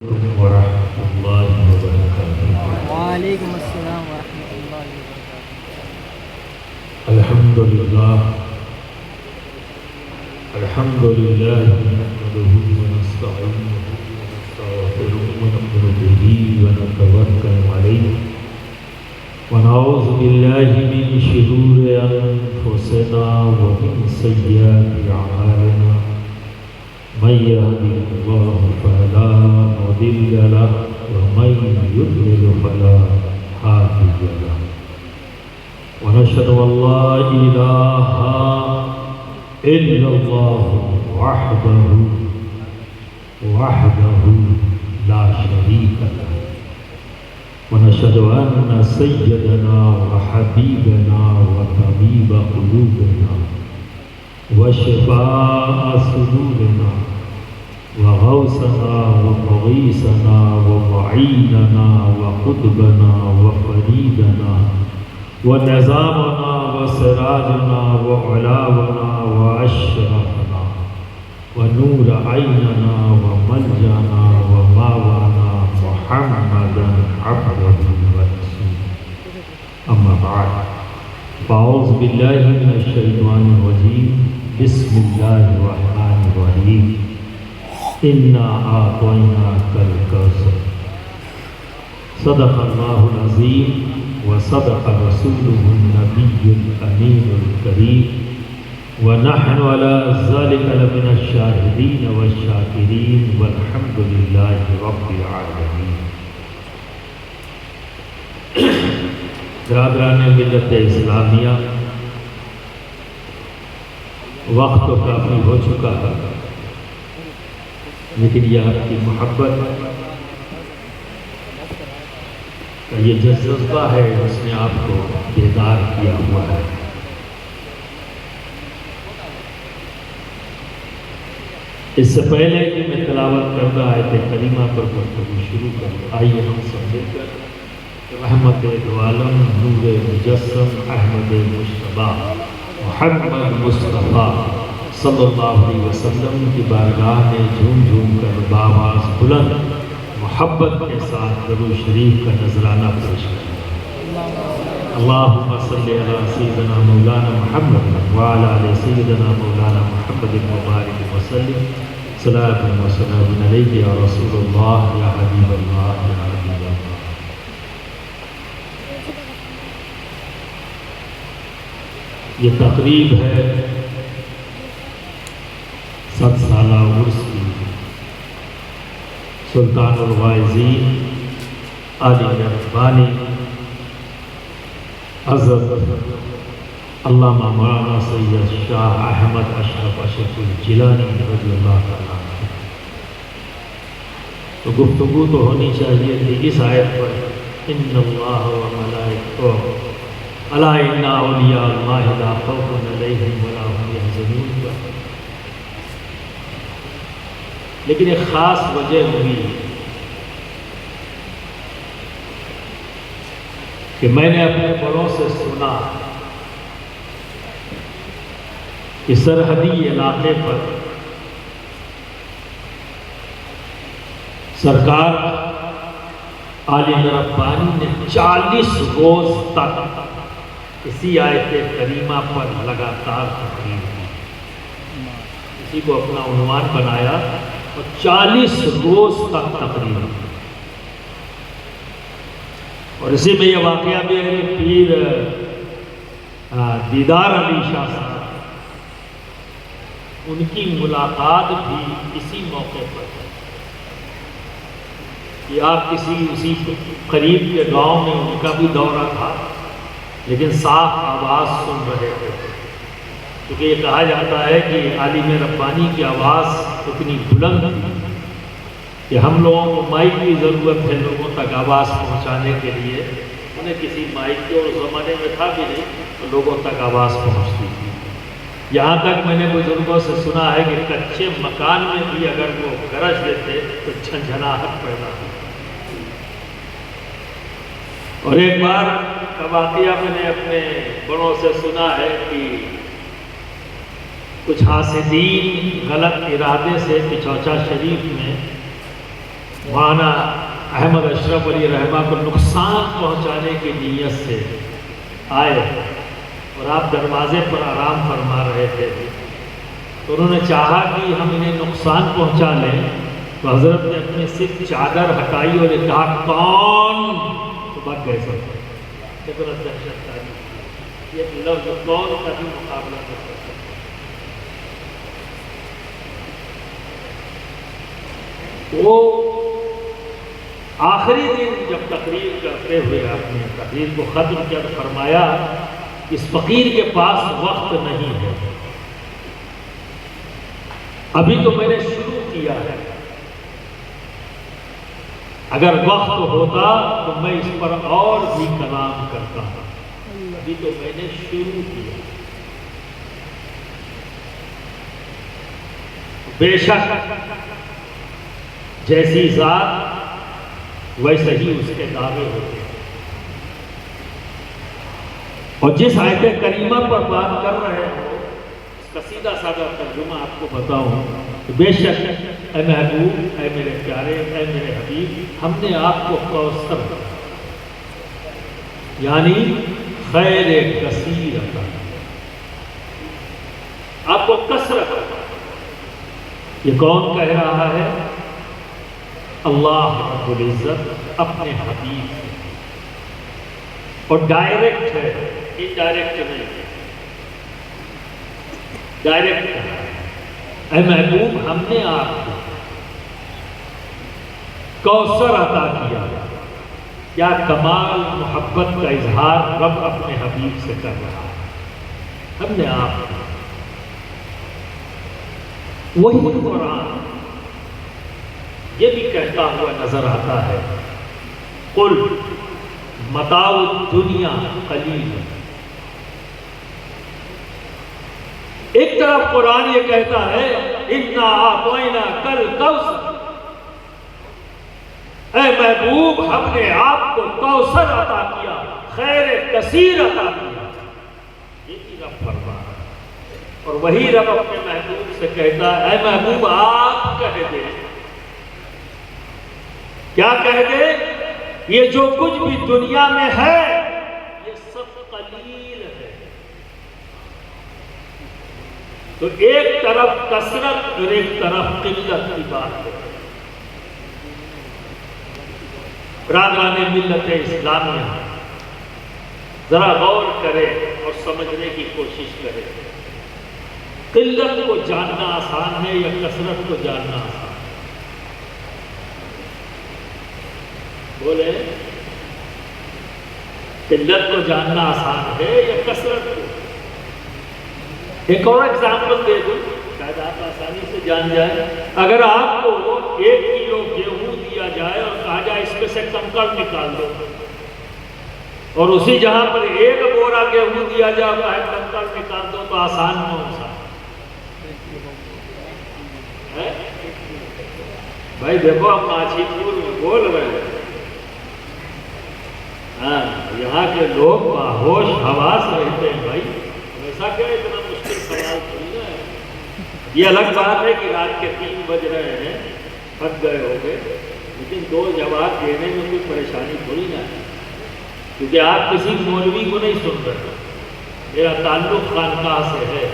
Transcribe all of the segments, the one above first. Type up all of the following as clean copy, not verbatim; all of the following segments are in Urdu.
ورحمۃ اللہ وبرکاتہ۔ وعلیکم السلام ورحمۃ اللہ وبرکاتہ۔ الحمد للہ نحمده ونستعینه ونستغفره ونؤمن به ونتوکل علیہ ونعوذ باللہ من شرور انفسنا ومن سیئات اعمالنا من يهده الله فلا مضل له ومن يضلل فلا هادي له ونشهد أن لا إله إلا الله وحده لا شريك له ونشهد أن سيدنا وحبيبنا وطبيب قلوبنا وشفاء صدورنا وغوثنا ومغيثنا ومعيننا وقطبنا وفريدنا ونظامنا وسراجنا وعلاونا وأشرفنا ونور عيننا وملجأنا وماوانا محمدا عبده ورسوله أما بعد فأعوذ بالله من الشيطان الرجيم بسم الله الرحمن الرحيم إنا أعطيناك الكوثر صدق الله العظيم وصدق رسوله النبي الأمين الكريم ونحن على ذلك لمن الشاهدين والشاكرين والحمد لله رب العالمين۔ برادران ملت اسلامیہ، وقت تو کافی ہو چکا ہے، لیکن یہ آپ کی محبت کا یہ جذبہ ہے، اس نے آپ کو بیدار کیا ہوا ہے۔ اس سے پہلے کہ میں تلاوت کردہ آیت کریمہ پر گفتگو شروع کروں، آئیے ہم سب مل کر رحمت دو عالم نور مجسم احمد مجتبیٰ محمد مصطفیٰ صلی اللہ علیہ وسلم کی بارگاہ میں جھوم جھوم کر بآواز بلند محبت کے ساتھ درود شریف کا نذرانہ پیش کریں۔ اللہم صلی علی سیدنا مولانا محمد وعلی آل سیدنا مولانا محمد مبارک وسلم صلاۃ و سلام علیک یا رسول اللہ یا حبیب اللہ یا حبیب اللہ۔ یہ تقریب ہے 7 سالہ عرس کی، سلطان الواعظین عالم ربانی حضرت علامہ مولانا سید شاہ احمد اشرف اشرف الجیلانی رضی اللہ تعالیٰ عنہ۔ تو گفتگو تو ہونی چاہیے کہ اس آیت پر ان اللہ و ملائکتہ الا ان اولیاء اللہ لا خوف علیہم ولا هم یحزنون، لیکن ایک خاص وجہ ہوئی کہ میں نے اپنے بڑوں سے سنا کہ سرحدی علاقے پر سرکار عالم ربانی نے 40 روز تک اسی آیت کریمہ پر لگاتار تقریر کی، اسی کو اپنا عنوان بنایا اور 40 روز تک تقریر کی۔ اور اسی میں یہ واقعہ بھی ہے، پیر دیدار علی شاہ صاحب، ان کی ملاقات بھی اسی موقع پر ہے کہ آپ اسی قریب کے گاؤں میں ان کا بھی دورہ تھا، لیکن صاف آواز سن رہے تھے، کیونکہ یہ کہا جاتا ہے کہ عالم ربانی کی آواز اتنی بلند تھی کہ ہم لوگوں کو مائک کی ضرورت ہے لوگوں تک آواز پہنچانے کے لیے، انہیں کسی مائک کے اور زمانے میں تھا بھی نہیں تو لوگوں تک آواز پہنچتی تھی۔ یہاں تک میں نے بزرگوں سے سنا ہے کہ کچے مکان میں بھی اگر وہ گرج دیتے تو جھنجھناہٹ پیدا ہوتی۔ اور ایک بار کا واقعہ میں نے اپنے بڑوں سے سنا ہے کہ کچھ حاسدین غلط ارادے سے پچوچا شریف میں مولانا احمد اشرف علی رحمہ کو نقصان پہنچانے کی نیت سے آئے اور آپ دروازے پر آرام فرما رہے تھے، تو انہوں نے چاہا کہ ہم انہیں نقصان پہنچا لیں، تو حضرت نے اپنے صرف چادر ہٹائی اور کہا کون، تو بات گئے سب دہشت کاری، یہ لفظ کون کا بھی مقابلہ کر سکتا ہے۔ وہ آخری دن جب تقریر کرتے ہوئے آپ نے تقریر کو ختم کیا تو فرمایا اس فقیر کے پاس وقت نہیں ہے، ابھی تو میں نے شروع کیا ہے، اگر وقت ہوتا تو میں اس پر اور بھی کلام کرتا ہوں، ابھی تو میں نے شروع کیا۔ بے شک جیسی ذات ویسے ہی اس کے دعوے ہوتے ہیں، اور جس آیت کریمہ پر بات کر رہے ہیں اس کا سیدھا سادہ ترجمہ آپ کو بتاؤں، بے شک اے محبوب، اے میرے پیارے، اے میرے حبیب، ہم نے آپ کو کوثر یعنی خیر کثیر عطا کیا، آپ کو کثرت۔ یہ کون کہہ رہا ہے؟ اللہ رب العزت اپنے حبیب سے، اور ڈائریکٹ ہے، انڈائریکٹ نہیں، ڈائریکٹ ہے۔ اے محبوب، ہم نے آپ کو کوثر عطا کیا۔ کیا کمال محبت کا اظہار رب اپنے حبیب سے کر رہا ہے۔ ہم نے آپ کو وہی قرآن یہ بھی کہتا ہوا نظر آتا ہے، قل متاع الدنیا قلیل۔ ایک طرف قرآن یہ کہتا ہے انا اعطیناک الکوثر، اے محبوب ہم نے آپ کو کوثر عطا کیا، خیر کثیر عطا کیا، یہ بھی رب فرما رہا ہے۔ اور وہی رب اپنے محبوب سے کہتا ہے اے محبوب آپ کہہ دے، کیا کہہ دے؟ یہ جو کچھ بھی دنیا میں ہے یہ سب قلیل ہے۔ تو ایک طرف کثرت اور ایک طرف قلت کی بات ہے۔ برادران ملت اسلامیہ ذرا غور کرے اور سمجھنے کی کوشش کرے، قلت کو جاننا آسان ہے یا کثرت کو جاننا آسان ہے؟ بولے، قلت کو جاننا آسان ہے یا کثرت کو؟ ایک اور ایگزامپل دے دوں، شاید آپ آسانی سے جان جائیں۔ اگر آپ کو 1 کلو گیہوں دیا جائے اور کہا جائے اس میں سے کنکڑ نکال دو، اور اسی جہاں پر 1 بورا گیہوں دیا جائے اور کہا کنکڑ نکال دو، تو آسان کون سا ہے؟ بھائی دیکھو ہم ماچھی پور میں بول رہے ہیں، ہاں یہاں کے لوگ باہوش حواس رہتے ہیں بھائی، ایسا کہ اتنا مشکل خیال تھوڑی نہ ہے۔ یہ الگ بات ہے کہ رات کے 3 بج رہے ہیں، تھک گئے ہو گئے، لیکن 2 جواب دینے میں کوئی پریشانی تھوڑی نہ ہے، کیونکہ آپ کسی مولوی کو نہیں سن رہے، میرا تعلق خانقاہ سے ہے،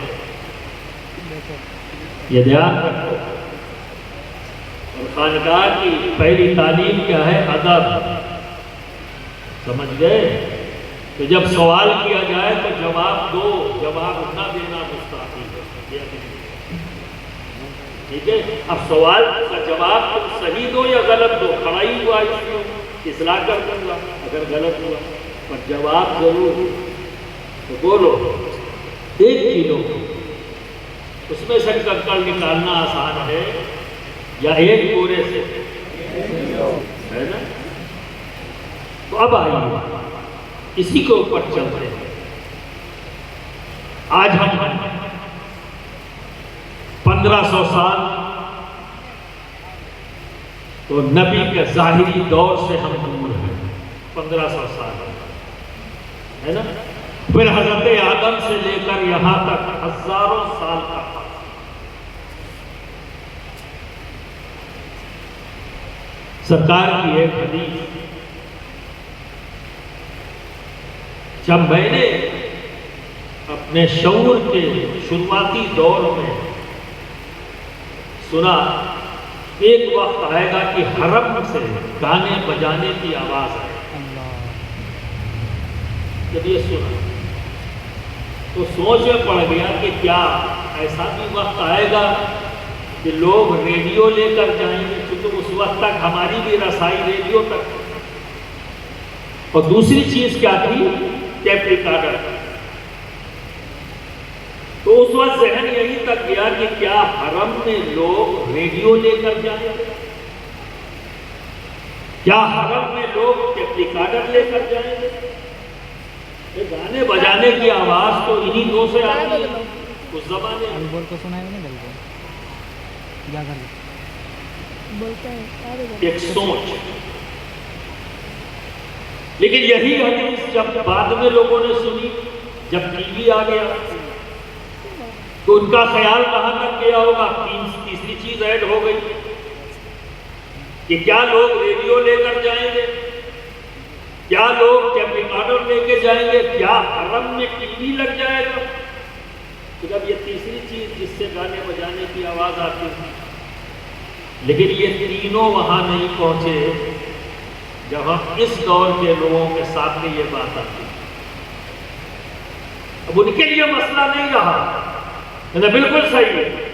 یہ دھیان رکھو۔ اور خانقاہ کی پہلی تعلیم کیا ہے؟ ادب، سمجھ گئے؟ تو جب سوال کیا جائے تو جواب دو، جواب نہ دینا مستحب ہے، ٹھیک ہے؟ اب سوال کا جواب تم صحیح دو یا غلط دو، کھڑا ہی ہوا اس کو اصلاح کر دوں گا اگر غلط ہوا، پر جواب ضرور تو بولو۔ 1 کلو اس میں سے کنکڑ نکالنا آسان ہے یا 1 بورے سے؟ ہے نا؟ تو اب آئیے اسی کے اوپر چلتے ہیں۔ آج ہم 1500 سال تو نبی کے ظاہری دور سے ہم دور ہیں، 1500 سال ہے نا؟ پھر حضرت آدم سے لے کر یہاں تک ہزاروں سال کا سرکار کی ایک حدیث، جب میں نے اپنے شعور کے شروعاتی دور میں سنا، ایک وقت آئے گا کہ حرم سے گانے بجانے کی آواز آئے. جب یہ سنا تو سوچ میں پڑ گیا کہ کیا ایسا بھی وقت آئے گا کہ لوگ ریڈیو لے کر جائیں گے، کیونکہ اس وقت تک ہماری بھی رسائی ریڈیو تک. اور دوسری چیز کیا تھی؟ Tape recorder. تو اس وقت ذہن یہی تک گیا کہ کیا حرم میں لوگ ریڈیو لے کر جائیں گے؟ کیا حرم میں لوگ ٹیپ ریکارڈر لے کر جائیں گے؟ گانے بجانے کی آواز تو انہی دو سے آتی ہے اس زمانے میں. بول کو سنا ہے نہیں بولتا ہے ایک سوچ. لیکن یہی حدیث جب بعد میں لوگوں نے سنی، جب ٹی وی آ گیا تو ان کا خیال کہاں تک گیا ہوگا؟ تیسری چیز ایڈ ہو گئی کہ کیا لوگ ریڈیو لے کر جائیں گے؟ کیا لوگ ٹیپ ریکارڈر لے کے جائیں گے؟ کیا حرم میں ٹی وی لگ جائے گا؟ تو جب یہ تیسری چیز جس سے گانے بجانے کی آواز آتی تھی. لیکن یہ تینوں وہاں نہیں پہنچے جہاں اس دور کے لوگوں کے ساتھ یہ بات آتی. اب ان کے لیے مسئلہ نہیں رہا، بالکل صحیح ہے.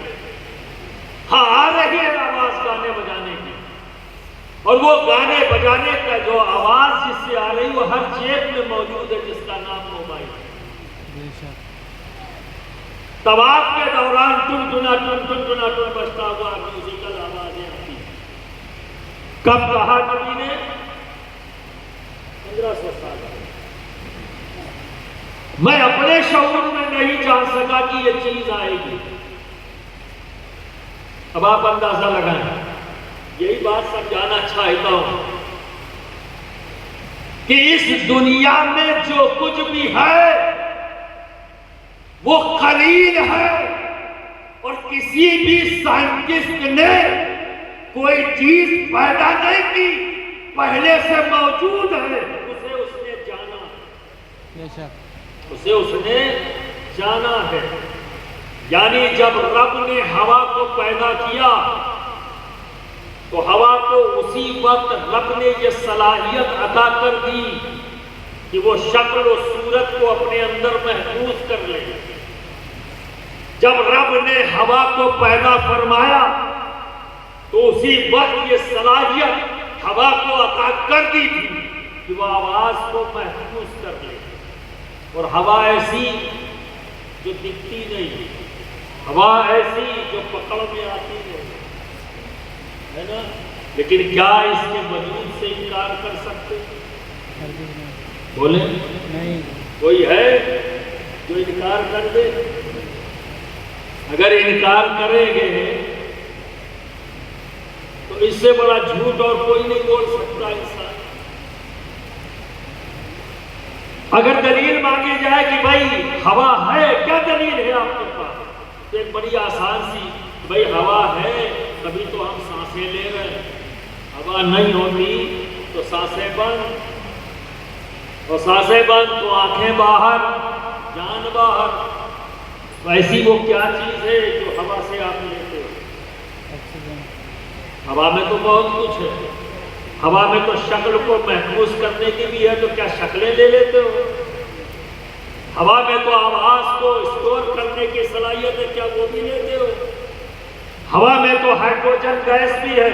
ہاں آ رہی ہے آواز گانے بجانے کی، اور وہ گانے بجانے کا جو آواز جس سے آ رہی وہ ہر جیب میں موجود ہے، جس کا نام موبائل ہے. طواف کے دوران ٹن بجتا ہوا میوزیکل آوازیں آتی. کب کہا نبی نے؟ 1500 سال پہلے. میں اپنے شعور میں نہیں جان سکا کہ یہ چیز آئے گی. اب آپ اندازہ لگائیں. یہی بات سمجھانا چاہتا ہوں کہ اس دنیا میں جو کچھ بھی ہے وہ قلیل ہے، اور کسی بھی سائنٹسٹ نے کوئی چیز پیدا نہیں کی، پہلے سے موجود ہے. اسے اس نے جانا، اسے اس نے جانا ہے. یعنی جب رب نے ہوا کو پیدا کیا تو ہوا کو اسی وقت رب نے یہ صلاحیت عطا کر دی کہ وہ شکل و صورت کو اپنے اندر محفوظ کر لے. جب رب نے ہوا کو پیدا فرمایا تو اسی وقت یہ صلاحیت ہوا کو عطا کر دی تھی کہ وہ آواز کو محفوظ کر لے. اور ہوا ایسی جو دکھتی نہیں، ہوا ایسی جو پکڑ میں آتی ہے نا. لیکن کیا اس کے وجود سے انکار کر سکتے؟ بولیں نہیں. کوئی ہے جو انکار کر دے؟ اگر انکار کریں گے تو اس سے بڑا جھوٹ اور کوئی نہیں بول سکتا انسان. اگر دلیل مانگی جائے کہ بھائی ہوا ہے، کیا دلیل ہے آپ کے پاس؟ تو ایک بڑی آسان سی، بھائی ہوا ہے تبھی تو ہم سانسیں لے رہے ہیں. ہوا نہیں ہوتی تو سانسیں بند، اور سانسیں بند تو آنکھیں باہر، جان باہر. ایسی وہ کیا چیز ہے جو ہوا سے آپ لیتے ہو؟ ہوا میں تو بہت کچھ ہے. ہوا میں تو شکل کو محفوظ کرنے کی بھی ہے، تو کیا شکلیں لے لیتے ہو؟ ہوا میں تو آواز کو اسٹور کرنے کی صلاحیت ہے، کیا وہ بھی لیتے ہو؟ ہوا میں تو ہائیڈروجن گیس بھی ہے،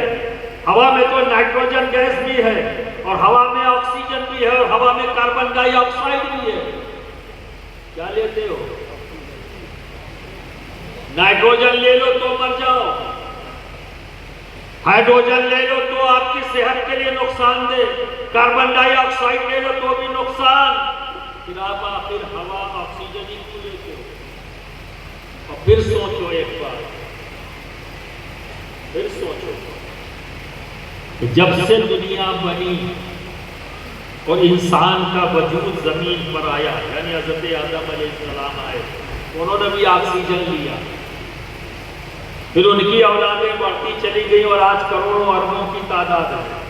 ہوا میں تو نائٹروجن گیس بھی ہے، اور ہوا میں آکسیجن بھی ہے، اور ہوا میں کاربن ڈائی آکسائڈ بھی ہے. کیا لیتے ہو؟ نائٹروجن لے لو تو مر جاؤ، ہائیڈروجن لے لو تو آپ کی صحت کے لیے نقصان دے، کاربن ڈائی آکسائڈ لے لو تو بھی نقصان. پھر آپ آخر ہوا آکسیجن ہی کیوں لیتے ہو؟ اور پھر سوچو ایک بار، پھر سوچو کہ جب سے دنیا بنی اور انسان کا وجود زمین پر آیا، یعنی حضرت آدم علیہ السلام آئے، انہوں نے بھی آکسیجن لیا. پھر ان کی اولادیں بڑھتی چلی گئی اور آج کروڑوں اربوں کی تعداد ہے.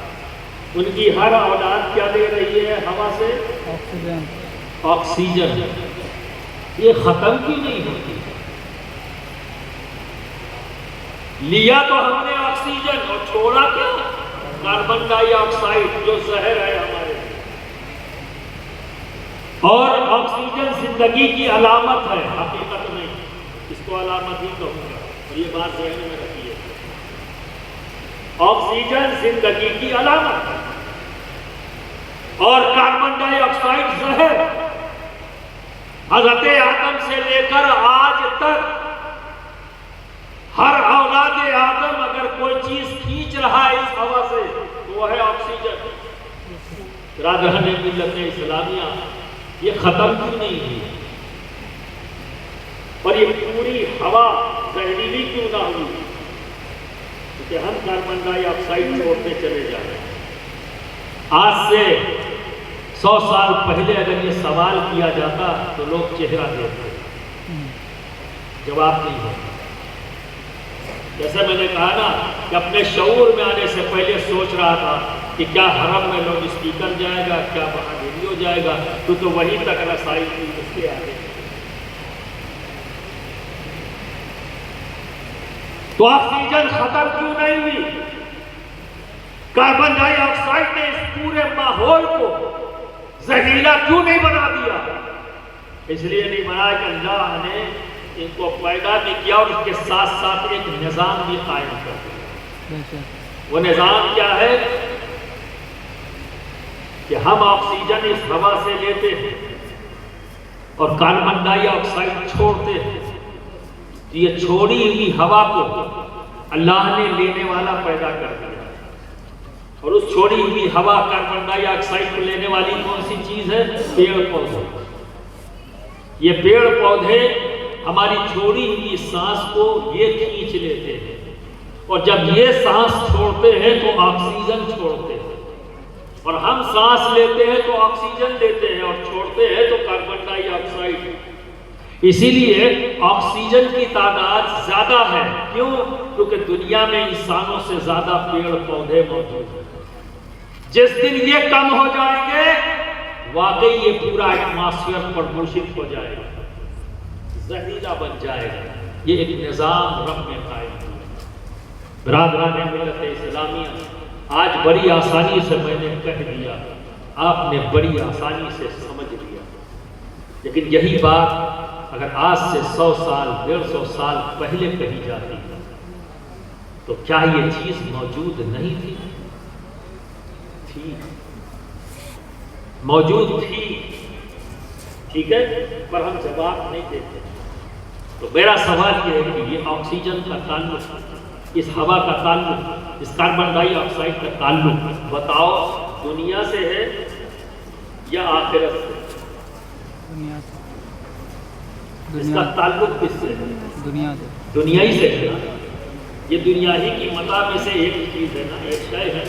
ان کی ہر اولاد کیا لے رہی ہے ہوا سے؟ آکسیجن. آکسیجن. یہ ختم کیوں نہیں ہوتی؟ لیا تو ہم نے آکسیجن اور چھوڑا کیا؟ کاربن ڈائی آکسائڈ جو زہر ہے ہمارے. اور آکسیجن زندگی کی علامت ہے، حقیقت نہیں، اس کو علامت ہی کہوں گا، اور یہ بات ذہن میں رکھیے. آکسیجن زندگی کی علامت ہے اور کاربن ڈائی آکسائڈ زہر. حضرت آدم سے لے کر آج تک ہر اولاد آدم اگر کوئی چیز کھینچ رہا ہے اس ہوا سے تو وہ ہے آکسیجن. برادران ملت اسلامیہ، یہ ختم کیوں نہیں ہوئی؟ اور یہ پوری ہوا زہریلی کیوں نہ ہوئی؟ کیونکہ ہم کاربن ڈائی آکسائڈ چھوڑتے چلے جا رہے ہیں. آج سے 100 سال پہلے اگر یہ سوال کیا جاتا تو لوگ چہرہ دیتے، جواب نہیں ہوتا. جیسے میں نے کہا نا کہ اپنے شعور میں آنے سے پہلے سوچ رہا تھا کہ کیا حرم میں لاؤڈ اسپیکر جائے گا، کیا وہاں ریڈیو جائے گا، تو وہیں تک رسائی تھی اس کے آگے. تو آکسیجن ختم کیوں نہیں ہوئی؟ کاربن ڈائی آکسائڈ نے اس پورے ماحول کو زہریلا کیوں نہیں بنا دیا؟ اس لیے نہیں بنا کہ اللہ نے ان کو پیدا بھی کیا اور اس کے ساتھ ساتھ ایک نظام بھی قائم کر دیا. وہ نظام کیا ہے کہ ہم آکسیجن اس ہوا سے لیتے ہیں اور کاربن ڈائی آکسائڈ چھوڑتے ہیں. یہ چھوڑی ہوئی ہوا کو اللہ نے لینے والا پیدا کر دیا. اور اس چھوڑی ہوئی ہوا کاربن ڈائی آکسائڈ کو لینے والی کون سی چیز ہے؟ پیڑ پودے. یہ پیڑ پودے ہماری چھوڑی ہوئی سانس کو یہ کھینچ لیتے ہیں اور جب یہ سانس چھوڑتے ہیں تو آکسیجن چھوڑتے ہیں اور ہم سانس لیتے ہیں تو آکسیجن لیتے ہیں اور چھوڑتے ہیں تو کاربن ڈائی آکسائڈ. اسی لیے آکسیجن کی تعداد زیادہ ہے. کیوں؟ کیونکہ دنیا میں انسانوں سے زیادہ پیڑ پودے موجود ہیں. جس دن یہ کم ہو جائیں گے واقعی یہ پورا ایٹماسفیئر پردوشت ہو جائے گا، زہریلا بن جائے گا. یہ ایک نظام رب میں قائم ہوا. برادران ملت اسلامیہ، آج بڑی آسانی سے میں نے کہہ دیا، آپ نے بڑی آسانی سے سمجھ لیا. لیکن یہی بات اگر آج سے 100 سال 150 سال پہلے کہی جاتی تو کیا یہ چیز موجود نہیں تھی؟ تھی، موجود تھی. ٹھیک ہے، پر ہم جواب نہیں دیتے. تو میرا سوال یہ ہے کہ یہ آکسیجن کا تعلق، اس ہوا کا تعلق، اس کاربن ڈائی آکسائڈ کا تعلق بتاؤ دنیا سے ہے یا آخرت سے؟ دنیا سے. اس کا تعلق کس سے ہے؟ دنیا سے. دنیا ہی سے ہے. یہ دنیا ہی کی متاع میں سے ایک چیز ہے نا، ایک شے ہے.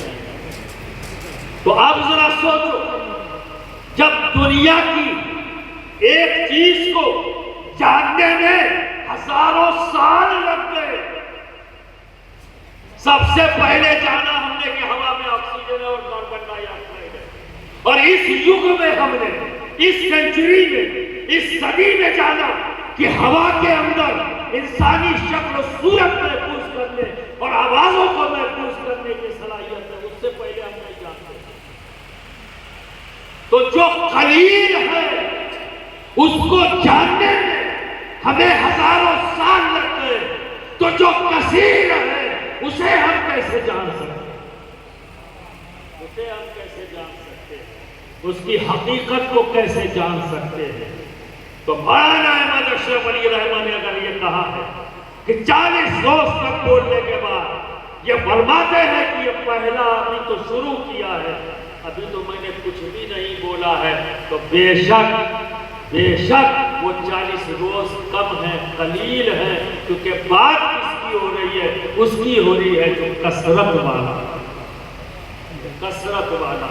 تو آپ ذرا سوچو، جب دنیا کی ایک چیز کو جاننے میں ہزاروں سال لگ گئے، سب سے پہلے جانا ہم نے کہ ہوا میں آکسیجن اور کاربن ڈائی آکسائڈ ہے. اور اس یگ میں ہم نے، اس سینچری میں، اس صدی میں جانا کہ ہوا کے اندر انسانی شکل و صورت محفوظ کرنے اور آوازوں کو محفوظ کرنے کی صلاحیت ہے. اس سے پہلے ہم نہیں جانتے. تو جو قلیل ہے اس کو جاننے میں ہمیں ہزاروں سال لگ گئے، تو جو کثیر ہے اسے ہم کیسے جان سکتے ہیں؟ اسے ہم کیسے جان سکتے ہیں؟ اس کی حقیقت کو کیسے جان سکتے ہیں؟ تو مولانا احمد اشرف علی رحمہ نے اگر یہ کہا ہے کہ 40 روز تک بولنے کے بعد یہ فرماتے ہیں کہ یہ پہلا ابھی تو شروع کیا ہے، ابھی تو میں نے کچھ بھی نہیں بولا ہے، تو بے شک وہ 40 روز کم ہے، قلیل ہے. کیونکہ بات کس کی ہو رہی ہے؟ اس کی ہو رہی ہے جو کثرت والا، کثرت والا.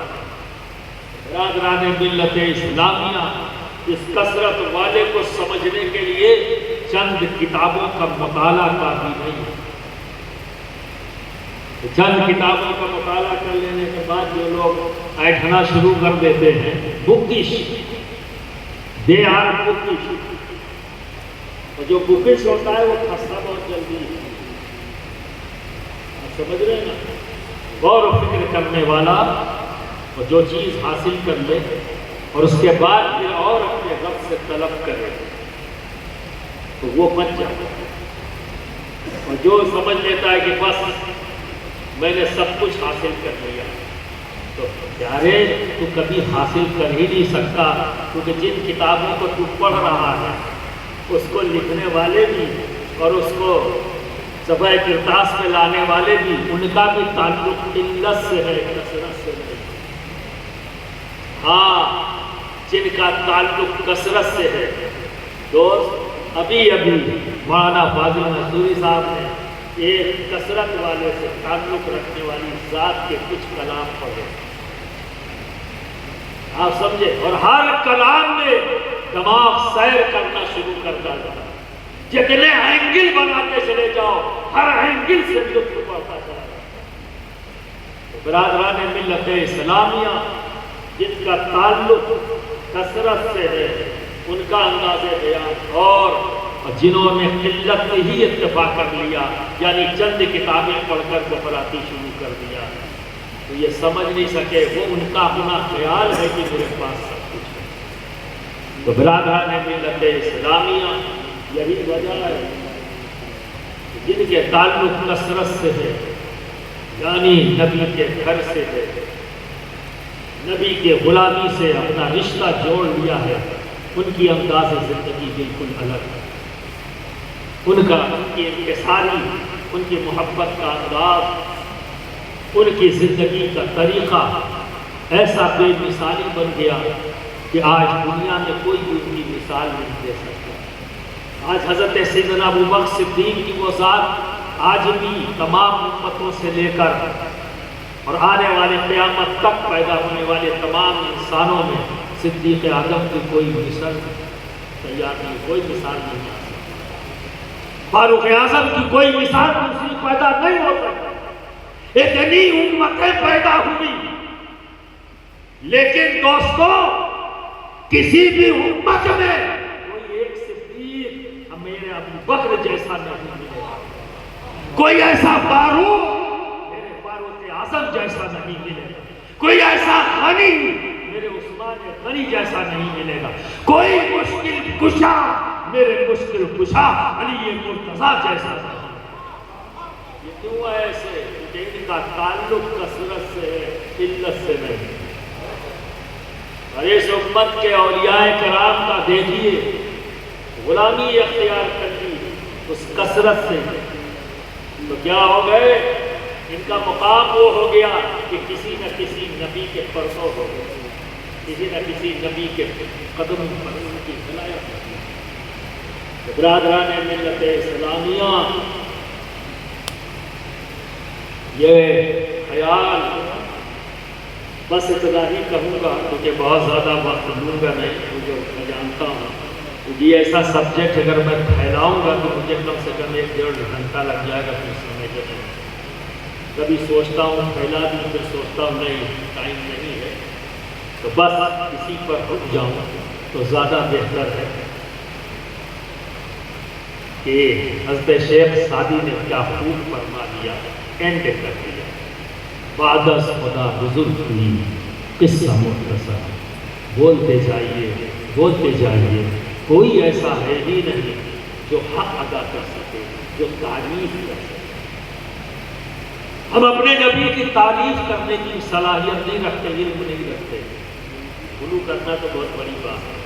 برادران ملت اسلامیہ، اس کثرت والے کو سمجھنے کے لیے چند کتابوں کا مطالعہ کافی نہیں ہے. چند کتابوں کا مطالعہ کر لینے کے بعد جو لوگ ایٹھنا شروع کر دیتے ہیں بکش، دے آر بکش، اور جو بکش ہوتا ہے وہ خستہ بہت جلدی ہے. آپ سمجھ رہے ہیں نا؟ غور و فکر کرنے والا اور جو چیز حاصل کر لے اور اس کے بعد پھر اور اپنے رب سے طلب کرے تو وہ بچ جاتا ہے. اور جو سمجھ لیتا ہے کہ بس میں نے سب کچھ حاصل کر لیا، تو پیارے تو کبھی حاصل کر ہی نہیں سکتا، کیونکہ جن کتابوں کو تو پڑھ رہا ہے اس کو لکھنے والے بھی اور اس کو صفحہ کرتاس میں لانے والے بھی، ان کا بھی تعلق قلت سے ہے، کثرت سے نہیں. ہاں جن کا تعلق کثرت سے ہے، دوست ابھی مولانا فاضل نصوری صاحب نے ایک کثرت والے سے تعلق رکھنے والی ذات کے کچھ کلام پڑھے، آپ سمجھے، اور ہر کلام میں دماغ سیر کرنا شروع کرتا جاتا. جتنے اینگل بناتے چلے جاؤ ہر اینگل سے لطف پڑتا چلا جاتا. برادران ملت اسلامیہ جن کا تعلق کثرت سے ہے ان کا انداز بیان، اور جنہوں نے قلت میں ہی اتفاق کر لیا یعنی چند کتابیں پڑھ کر گھبراتی شروع کر دیا تو یہ سمجھ نہیں سکے، وہ ان کا اپنا خیال ہے کہ میرے پاس سب کچھ ہے. تو برادران ملت اسلامیہ یہی وجہ ہے جن کے تعلق کثرت سے ہے، یعنی نبی کے گھر سے ہے، نبی کے غلامی سے اپنا رشتہ جوڑ لیا ہے، ان کی انداز زندگی بالکل الگ ہے. ان کی انکساری، ان کی محبت کا انداز، ان کی زندگی کا طریقہ ایسا بے مثالی بن گیا کہ آج دنیا میں کوئی بھی ان کی مثال نہیں دے سکتا. آج حضرت سیدنا ابوبکر صدیق کی وہ ذات آج بھی تمام امتوں سے لے کر اور آنے والے قیامت تک پیدا ہونے والے تمام انسانوں میں صدیق اعظم کی کوئی مثال تیار نہیں، کوئی مثال نہیں آ سکتی. فاروق اعظم کی کوئی مثال دوسری پیدا نہیں ہو سکتی. اتنی امتیں پیدا ہوئی لیکن دوستو کسی بھی امت میں کوئی ایک صدیق میرے ابوبکر جیسا نہیں ملے گا، کوئی ایسا فاروق میرے فاروق اعظم جیسا نہیں ملے گا، کوئی ایسا غنی میرے عثمان غنی جیسا نہیں ملے گا، کوئی مشکل کشا میرے مشکل کشا علی مرتضیٰ جیسا نہیں. یہ کیوں ہے ایسے؟ کیونکہ ان کا تعلق کثرت سے ہے، قلت سے نہیں. اور اس امت کے اولیاء کرام کا دیکھیے غلامی اختیار کر لی اس کثرت سے، تو کیا ہو گئے؟ ان کا مقام وہ ہو گیا کہ کسی نہ کسی نبی کے پرسوں ہو گئے، کسی نہ کسی نبی کے قدم پر ان کی ولایت ہوگی. برادران ملت اسلامیہ یہ خیال بس اتنا ہی کہوں گا کیونکہ بہت زیادہ وقت لوں گا نہیں، کیونکہ میں جانتا ہوں یہ ایسا سبجیکٹ اگر میں پھیلاؤں گا تو مجھے کم سے کم 1-1.5 گھنٹہ لگ جائے گا کچھ سمجھنے میں. کبھی سوچتا ہوں پھیلا دوں، پھر سوچتا ہوں نہیں ٹائم نہیں ہے، تو بس اسی پر رک جاؤں تو زیادہ بہتر ہے. کہ حضرت شیخ سعدی نے کیا خوب فرما دیا، اینڈ کر دیا. بعد از خدا بزرگ ہوئی قصہ مختصر، بولتے جائیے بولتے جائیے، کوئی ایسا ہے ہی نہیں جو حق ادا کر سکے، جو تعریف کر سکے. ہم اپنے نبی کی تعریف کرنے کی صلاحیت نہیں رکھتے، علم نہیں رکھتے. غلو کرنا تو بہت بڑی بات ہے،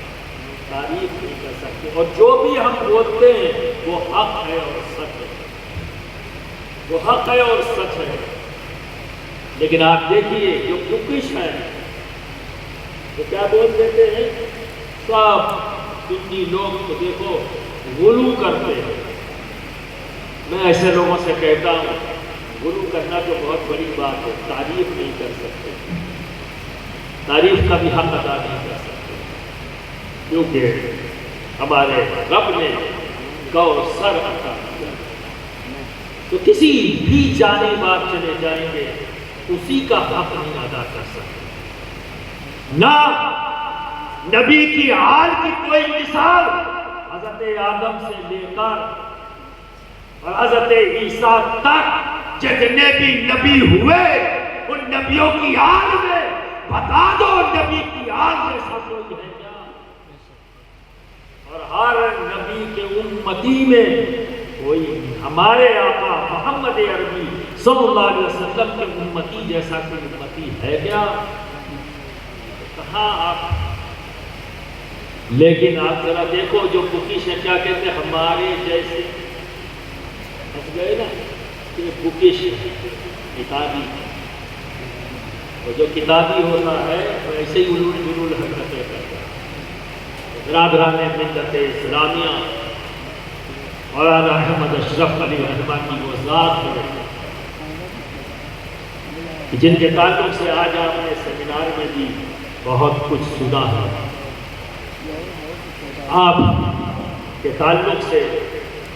تعریف نہیں کر سکتے. اور جو بھی ہم بولتے ہیں وہ حق ہے اور سچ ہے، وہ حق ہے اور سچ ہے. لیکن آپ دیکھیے جو بکش ہے وہ کیا بول دیتے ہیں، سب سنی لوگ تو دیکھو غلو کرتے ہیں. میں ایسے لوگوں سے کہتا ہوں غلو کرنا تو بہت بڑی بات ہے، تعریف نہیں کر سکتے، تعریف کا بھی حق ادا نہیں کر سکتے. کیونکہ ہمارے رب نے کوثر عطا کیا، تو کسی بھی جانب آپ چلے جائیں گے اسی کا حق نہیں ادا کر سکتے۔ نہ نبی کی آل کی کوئی مثال حضرت آدم سے لے کر اور حضرت عیسیٰ تک جتنے بھی نبی ہوئے ان نبیوں کی آل میں بتا دو نبی کی آل جیسا کوئی ہے کیا؟ اور ہر نبی کے امتی میں کوئی نہیں۔ ہمارے آقا محمد عربی صلی اللہ علیہ وسلم کے امتی جیسا کوئی امتی ہے کیا؟ کہاں آپ؟ لیکن آپ ذرا دیکھو جو بکش ہے کیا کہتے ہیں ہمارے جیسے ہنس گئے نا کہ بکش کتابی، اور جو کتابی ہوتا ہے وہ ایسے ہی علول جلول حرکتیں کرتا ہے۔ برادران ملت اسلامیہ مولانا احمد اشرف علی رحمہ کی وہ ذات ہے جن کے تعلق سے آج آپ نے سیمینار میں بھی بہت کچھ سنا ہے۔ آپ کے تعلق سے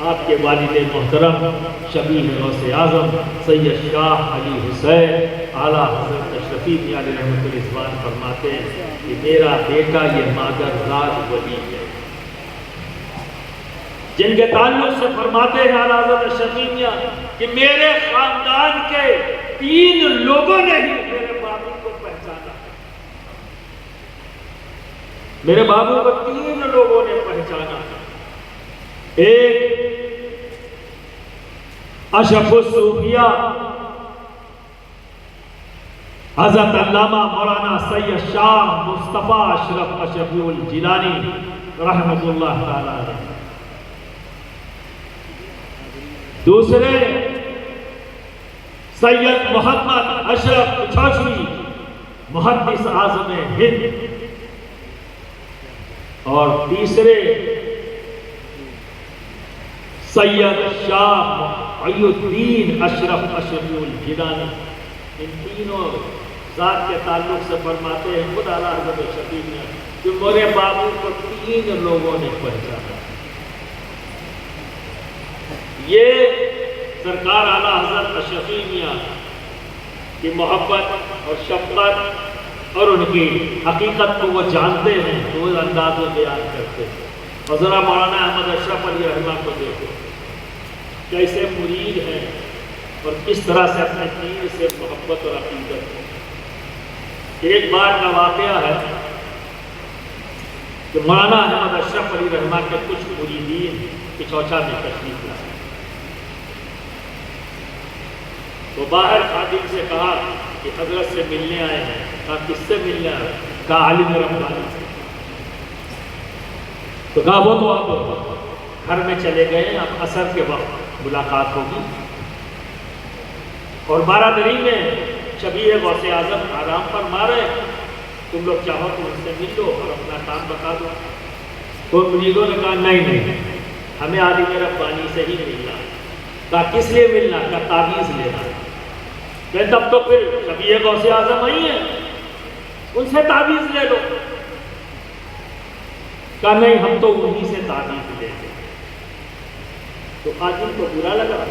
آپ کے والد محترم شبیہ غوث اعظم سید شاہ علی حسین اعلیٰ حضرت اشرفی میاں علیہ رحمۃ الرضوان فرماتے ہیں کہ میرا بیٹا یہ مادر راز ولی ہے، جن کے تعلق سے فرماتے ہیں اعلیٰ حضرت اشرفی میاں کہ میرے خاندان کے 3 لوگوں نے ہی میرے بابو کو پہچانا، میرے بابو کو 3 لوگوں نے پہچانا۔ ایک اشرف الصوفیہ حضرت علامہ مولانا سید شاہ مصطفیٰ اشرف اشرفی الجیلانی رحمۃ اللہ تعالی علیہ۔ دوسرے سید محمد اشرف چوشوی محدث اعظم ہند، اور تیسرے سید شاہ علی الدین اشرف اشرفی الجیلانی۔ ان تینوں ذات کے تعلق سے فرماتے ہیں خود اعلیٰ حضرت اشرفی میاں کہ میرے بابو کو 3 لوگوں نے پہچانا۔ یہ سرکار اعلیٰ حضرت اشرفی میاں کی محبت اور شفقت اور ان کی حقیقت کو وہ جانتے ہیں تو وہ انداز و بیان کرتے ہیں۔ اور ذرا مولانا احمد اشرف علی رحمہ کو دیکھو کیسے مرید ہیں اور کس طرح سے اپنے دین سے محبت اور عقیدت ہے۔ ایک بار کا واقعہ ہے کہ مولانا احمد اشرف علی رحمہ کے کچھ مریدین پچوچا میں تشریف لائے، تو باہر خادم سے کہا کہ حضرت سے ملنے آئے ہیں۔ کہا کس سے ملنے آئے؟ کہا عالم ربانی سے۔ تو کہا وہ تو آپ گھر میں چلے گئے، اب عصر کے وقت ملاقات ہوگی، اور 12 میں شبیہ غوث اعظم آرام فرما رہے، تم لوگ چاہو تو ان سے مل لو اور اپنا کام بتا دو۔ تو مریدوں نے کہا نہیں، ہمیں عالم ربانی سے ہی ملنا۔ کہا کس لیے ملنا؟ کہا تعویذ لینا۔ کہ تب تو پھر شبیہ غوث اعظم آئی ہیں، ان سے تعویذ لے لو۔ کہا نہیں، ہم تو انہی سے تعویذ لیں گے۔ تو خادم کو برا لگا،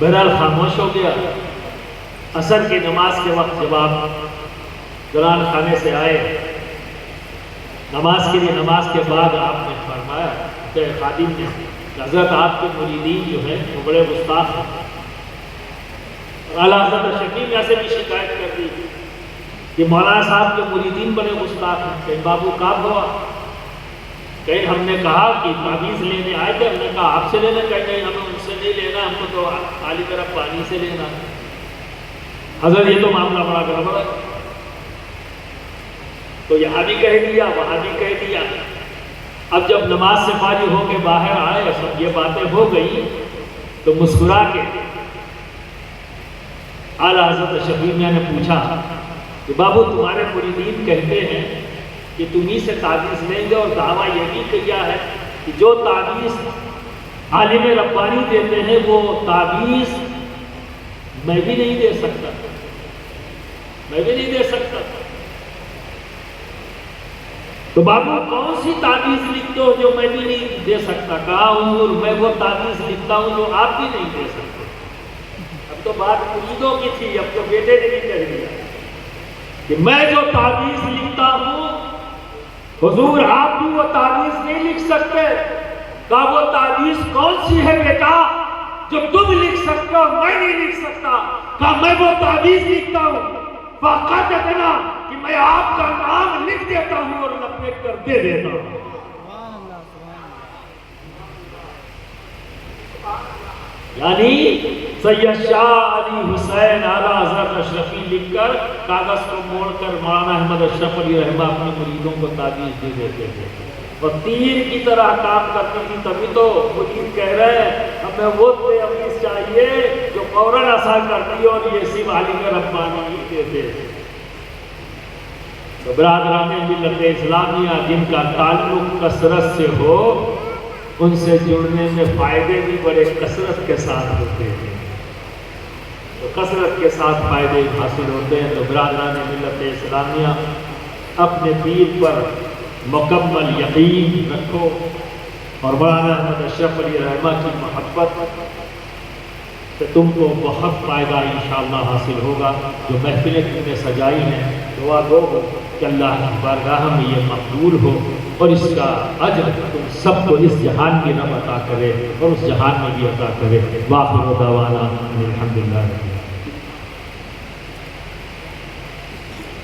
بہرحال خاموش ہو گیا۔ عصر کی نماز کے وقت جب آپ دوران خانے سے آئے نماز کے لیے، نماز کے بعد آپ نے فرمایا کہ خادم نے حضرت آپ کے مریدین جو ہیں وہ بڑے گستاخ ہیں، اور اعلیٰ حضرت اشرفی میاں سے بھی شکایت کر دی کہ مولانا صاحب کے مریدین بڑے گستاخ ہیں۔ کہیں بابو کام ہوا؟ کہیں ہم نے کہا کہ تعویذ لینے آئے تھے، ہم نے کہا آپ سے لینا، کہیں نہیں ہمیں ان سے نہیں لینا، ہم کو تو عالم ربانی سے لینا۔ حضرت یہ تو معاملہ بڑا گڑبڑ ہے، تو یہاں بھی کہہ دیا وہاں بھی کہہ دیا۔ اب جب نماز سے فارغ ہو کے باہر آئے، سب یہ باتیں ہو گئی، تو مسکرا کے اعلیٰ حضرت اشرفی میاں نے پوچھا کہ بابو تمہارے مریدین کہتے ہیں کہ تمہیں سے تعویذ لیں گے، اور دعویٰ یہ بھی کیا ہے کہ جو تعویذ عالم ربانی دیتے ہیں وہ تعویذ میں بھی نہیں دے سکتا، میں بھی نہیں دے سکتا۔ تو بابو کون سی تعویذ لکھتے ہو جو میں بھی نہیں دے سکتا؟ کہا حضور میں وہ تعویذ لکھتا ہوں جو آپ بھی نہیں دے سکتے۔ اب تو بات مریدوں کی تھی، اب تو بیٹے نے بھی کہہ دیا کہ میں جو تعویذ لکھتا ہوں حضور آپ بھی وہ تعویذ نہیں لکھ سکتے۔ کہا وہ تعویذ کون سی ہے بیٹا جو تم لکھ سکتے ہو میں نہیں لکھ سکتا؟ کہا میں وہ تعویذ لکھتا ہوں فقط اتنا کہ میں آپ کا نام لکھ دیتا ہوں اور لپیٹ کر دے دیتا ہوں۔ سبحان اللہ سبحان اللہ۔ یعنی سید شاہ علی حسین اعلیٰ حضرت اشرفی لکھ کر کاغذ کو موڑ کر مولانا احمد اشرف علی رحمہ اپنے مریدوں کو تعویذ دے دیتے تھے، اور تیر کی طرح کام کرتی تھی۔ تبھی تو مرید کہہ رہے ہیں ہمیں وہ تعویذ چاہیے جو فوراً اثر کرتی اور یہ صرف عالم ربانی ہی دیتے تھے۔ تو برادران ملت اسلامیہ جن کا تعلق کثرت سے ہو ان سے جڑنے میں فائدے بھی بڑے کثرت کے ساتھ ہوتے ہیں، تو کثرت کے ساتھ فائدے حاصل ہوتے ہیں۔ تو برادران ملت اسلامیہ اپنے پیر پر مکمل یقین رکھو اور مولانا احمد اشرف علی رحمہ کی محبت سے تم کو بہت فائدہ انشاءاللہ حاصل ہوگا۔ جو محفلیں تم نے سجائی ہیں دعا گو کہ اللہ کی بارگاہ میں یہ مقبول ہو اور اس کا اجر تم سب کو اس جہان کی رب عطا کرے اور اس جہان میں بھی عطا کرے۔ وآخر دعوانا الحمدللہ۔